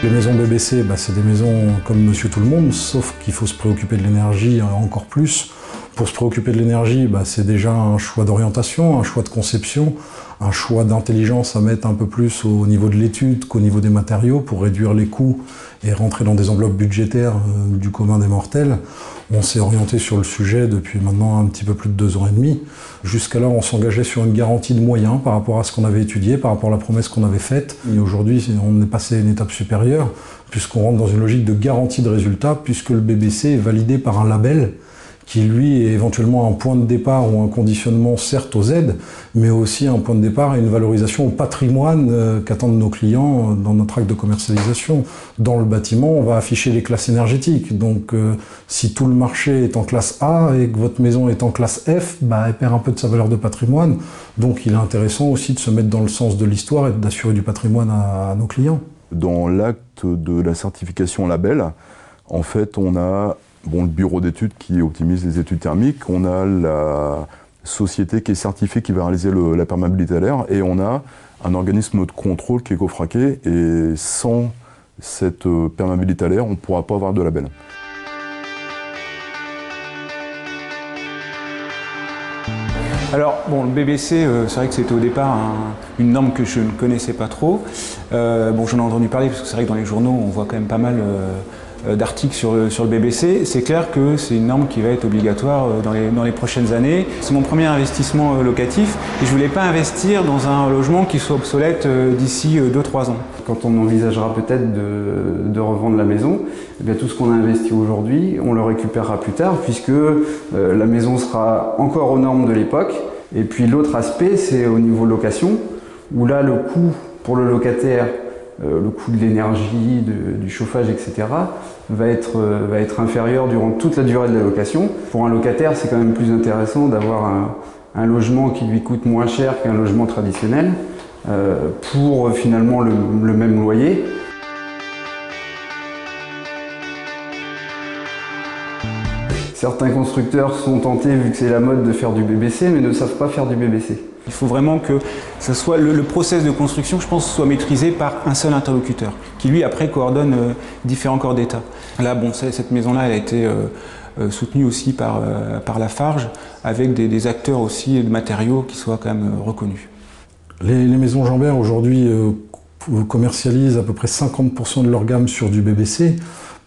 Les maisons BBC, c'est des maisons comme Monsieur Tout-le-Monde, sauf qu'il faut se préoccuper de l'énergie encore plus. Pour se préoccuper de l'énergie, c'est déjà un choix d'orientation, un choix de conception, un choix d'intelligence à mettre un peu plus au niveau de l'étude qu'au niveau des matériaux pour réduire les coûts et rentrer dans des enveloppes budgétaires du commun des mortels. On s'est orienté sur le sujet depuis maintenant un petit peu plus de 2 ans et demi. Jusqu'alors, on s'engageait sur une garantie de moyens par rapport à ce qu'on avait étudié, par rapport à la promesse qu'on avait faite. Et aujourd'hui, on est passé à une étape supérieure, puisqu'on rentre dans une logique de garantie de résultat, puisque le BBC est validé par un label qui lui est éventuellement un point de départ ou un conditionnement certes aux aides, mais aussi un point de départ et une valorisation au patrimoine qu'attendent nos clients dans notre acte de commercialisation. Dans le bâtiment, on va afficher les classes énergétiques. Donc si tout le marché est en classe A et que votre maison est en classe F, elle perd un peu de sa valeur de patrimoine. Donc il est intéressant aussi de se mettre dans le sens de l'histoire et d'assurer du patrimoine à nos clients. Dans l'acte de la certification label, en fait, on a le bureau d'études qui optimise les études thermiques, on a la société qui est certifiée qui va réaliser la perméabilité à l'air, et on a un organisme de contrôle qui est Cofraqué, et sans cette perméabilité à l'air, on ne pourra pas avoir de label. Alors, le BBC, c'est vrai que c'était au départ une norme que je ne connaissais pas trop. J'en ai entendu parler parce que c'est vrai que dans les journaux, on voit quand même pas mal d'articles sur le BBC. C'est clair que c'est une norme qui va être obligatoire dans les prochaines années. C'est mon premier investissement locatif et je ne voulais pas investir dans un logement qui soit obsolète d'ici 2-3 ans. Quand on envisagera peut-être de revendre la maison, tout ce qu'on a investi aujourd'hui, on le récupérera plus tard puisque la maison sera encore aux normes de l'époque. Et puis l'autre aspect, c'est au niveau location, où là le coût pour le locataire, le coût de l'énergie, du chauffage, etc. va être inférieur durant toute la durée de la location. Pour un locataire, c'est quand même plus intéressant d'avoir un logement qui lui coûte moins cher qu'un logement traditionnel pour finalement le même loyer. Certains constructeurs sont tentés, vu que c'est la mode, de faire du BBC, mais ne savent pas faire du BBC. Il faut vraiment que ça soit le process de construction, je pense, soit maîtrisé par un seul interlocuteur, qui lui après coordonne différents corps d'État. Là, cette maison-là, elle a été soutenue aussi par Lafarge, avec des acteurs aussi de matériaux qui soient quand même reconnus. Les maisons Jambert aujourd'hui commercialisent à peu près 50% de leur gamme sur du BBC.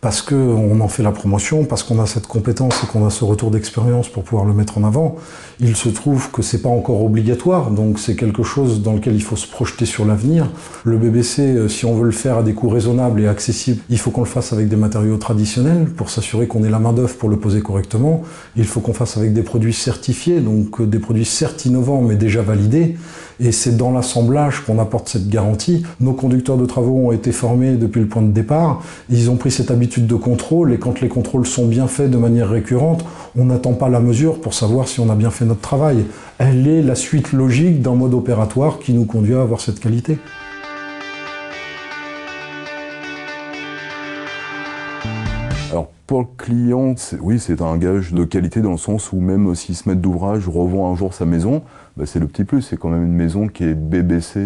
Parce qu'on en fait la promotion, parce qu'on a cette compétence et qu'on a ce retour d'expérience pour pouvoir le mettre en avant. Il se trouve que c'est pas encore obligatoire, donc c'est quelque chose dans lequel il faut se projeter sur l'avenir. Le BBC, si on veut le faire à des coûts raisonnables et accessibles, il faut qu'on le fasse avec des matériaux traditionnels pour s'assurer qu'on ait la main-d'œuvre pour le poser correctement. Il faut qu'on fasse avec des produits certifiés, donc des produits certes innovants mais déjà validés. Et c'est dans l'assemblage qu'on apporte cette garantie. Nos conducteurs de travaux ont été formés depuis le point de départ. Ils ont pris cette habitude de contrôle et quand les contrôles sont bien faits de manière récurrente, on n'attend pas la mesure pour savoir si on a bien fait notre travail. Elle est la suite logique d'un mode opératoire qui nous conduit à avoir cette qualité. Alors pour le client, oui, c'est un gage de qualité dans le sens où même s'il se met d'ouvrage, revend un jour sa maison, c'est le petit plus. C'est quand même une maison qui est BBC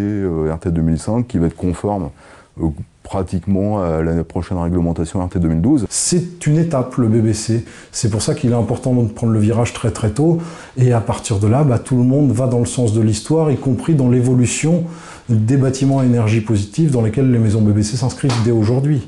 RT 2005, qui va être conforme pratiquement à la prochaine réglementation RT 2012. C'est une étape, le BBC. C'est pour ça qu'il est important de prendre le virage très très tôt. Et à partir de là, tout le monde va dans le sens de l'histoire, y compris dans l'évolution des bâtiments à énergie positive dans lesquels les maisons BBC s'inscrivent dès aujourd'hui.